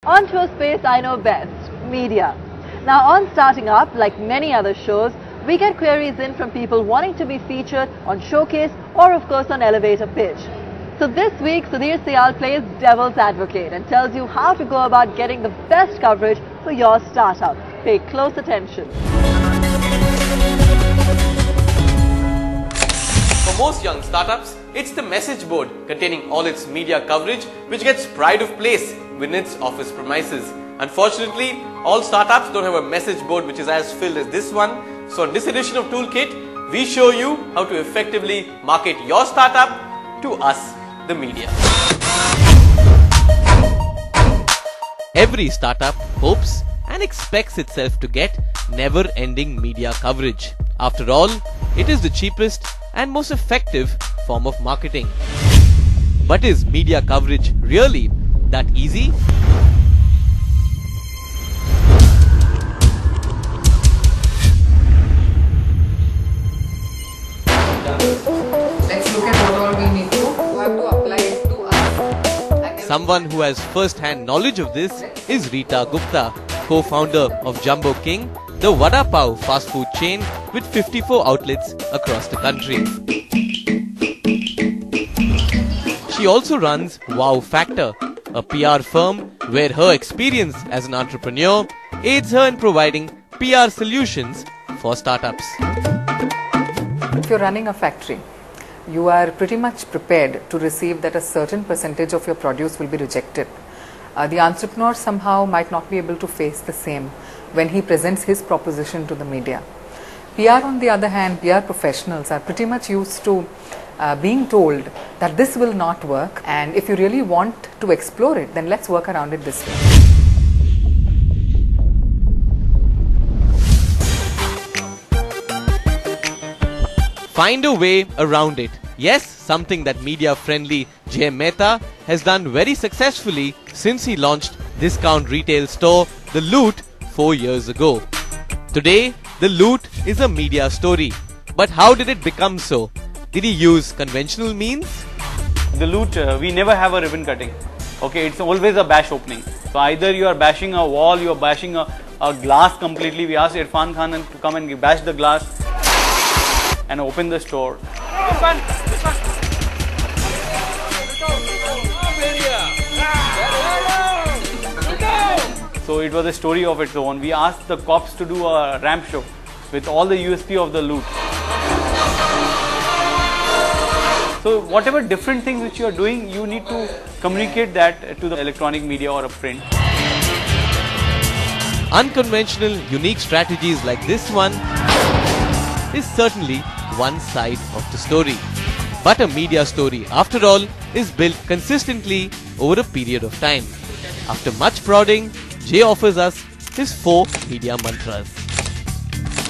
Onto a space I know best, media. Now on Starting Up, like many other shows, we get queries in from people wanting to be featured on Showcase or of course on Elevator Pitch. So this week, Sudhir Sial plays devil's advocate and tells you how to go about getting the best coverage for your startup. Pay close attention. For most young startups, it's the message board containing all its media coverage which gets pride of place within its office premises. Unfortunately, all startups don't have a message board which is as filled as this one. So in this edition of Toolkit, we show you how to effectively market your startup to us, the media. Every startup hopes and expects itself to get never-ending media coverage. After all, it is the cheapest and most effective form of marketing. But is media coverage really that easy? Let's look at what all we need to do. You have to apply it to us. Someone who has first-hand knowledge of this is Rita Gupta, co-founder of Jumbo King, the Vada Pav fast food chain with 54 outlets across the country. She also runs Wow Factor, a PR firm where her experience as an entrepreneur aids her in providing PR solutions for startups. If you're running a factory, you are pretty much prepared to receive that a certain percentage of your produce will be rejected. The entrepreneur somehow might not be able to face the same when he presents his proposition to the media. PR, on the other hand, PR professionals are pretty much used to being told that this will not work, and if you really want to explore it, then let's work around it this way. Find a way around it. Yes, something that media-friendly Jay Mehta has done very successfully since he launched discount retail store The Loot 4 years ago. Today, The Loot is a media story. But how did it become so? Did he use conventional means? The Loot, we never have a ribbon cutting. Okay, it's always a bash opening. So either you are bashing a wall, you are bashing a glass completely. We asked Irfan Khan to come and bash the glass and open the store. So it was a story of its own. We asked the cops to do a ramp show with all the USP of The Loot. So whatever different things which you are doing, you need to communicate that to the electronic media or a print. Unconventional, unique strategies like this one is certainly one side of the story. But a media story, after all, is built consistently over a period of time. After much prodding, Jay offers us his 4 media mantras.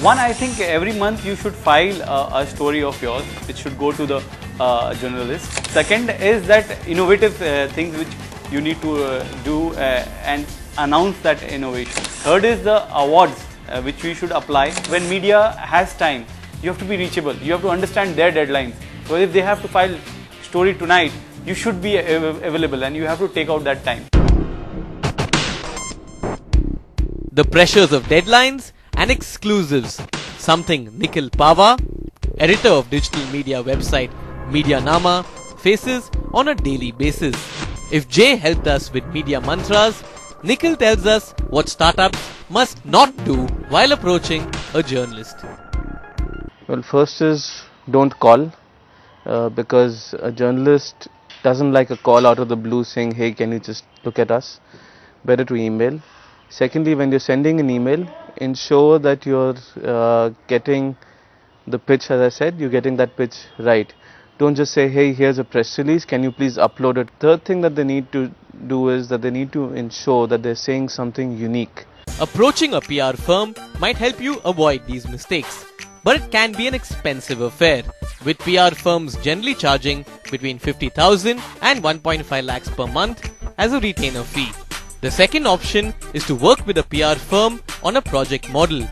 One, I think every month you should file a story of yours, which should go to the journalist. Second is that innovative things which you need to do and announce that innovation. Third is the awards which we should apply. When media has time, you have to be reachable. You have to understand their deadlines. So if they have to file story tonight, you should be available and you have to take out that time. The pressures of deadlines and exclusives, something Nikhil Pava, editor of digital media website Medianama, faces on a daily basis. If Jay helped us with media mantras, Nikhil tells us what startups must not do while approaching a journalist. Well, first is don't call because a journalist doesn't like a call out of the blue saying, hey, can you just look at us? Better to email. Secondly, when you're sending an email, ensure that you're getting the pitch, as I said, you're getting that pitch right. Don't just say, hey, here's a press release, can you please upload it? Third thing that they need to do is that they need to ensure that they're saying something unique. Approaching a PR firm might help you avoid these mistakes, but it can be an expensive affair, with PR firms generally charging between 50,000 and 1.5 lakhs per month as a retainer fee. The second option is to work with a PR firm on a project model.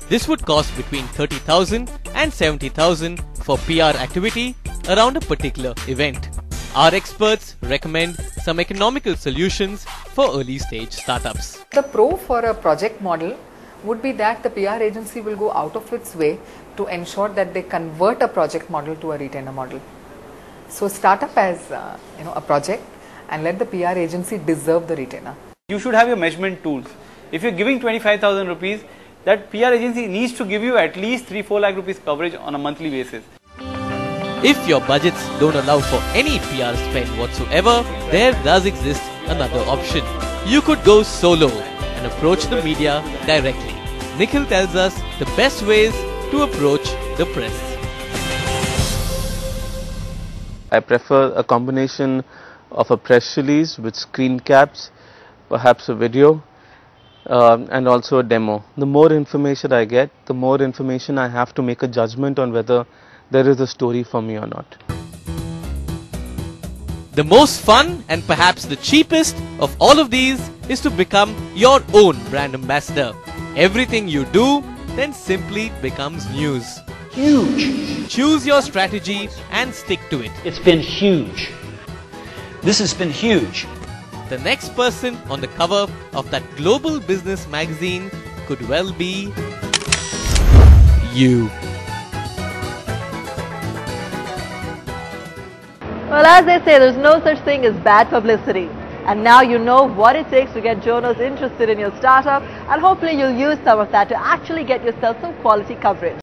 This would cost between 30,000 and 70,000 for PR activity around a particular event. Our experts recommend some economical solutions for early stage startups. The pro for a project model would be that the PR agency will go out of its way to ensure that they convert a project model to a retainer model. So start up as a project and let the PR agency deserve the retainer. You should have your measurement tools. If you're giving 25,000 rupees, that PR agency needs to give you at least 3-4 lakh rupees coverage on a monthly basis. If your budgets don't allow for any PR spend whatsoever, there does exist another option. You could go solo and approach the media directly. Nikhil tells us the best ways to approach the press. I prefer a combination of a press release with screen caps, perhaps a video, and also a demo. The more information I get, the more information I have to make a judgment on whether there is a story for me or not. The most fun and perhaps the cheapest of all of these is to become your own brand ambassador. Everything you do then simply becomes news. Huge. Choose your strategy and stick to it. It's been huge. This has been huge. The next person on the cover of that global business magazine could well be you. Well, as they say, there's no such thing as bad publicity. And now you know what it takes to get journals interested in your startup, and hopefully you'll use some of that to actually get yourself some quality coverage.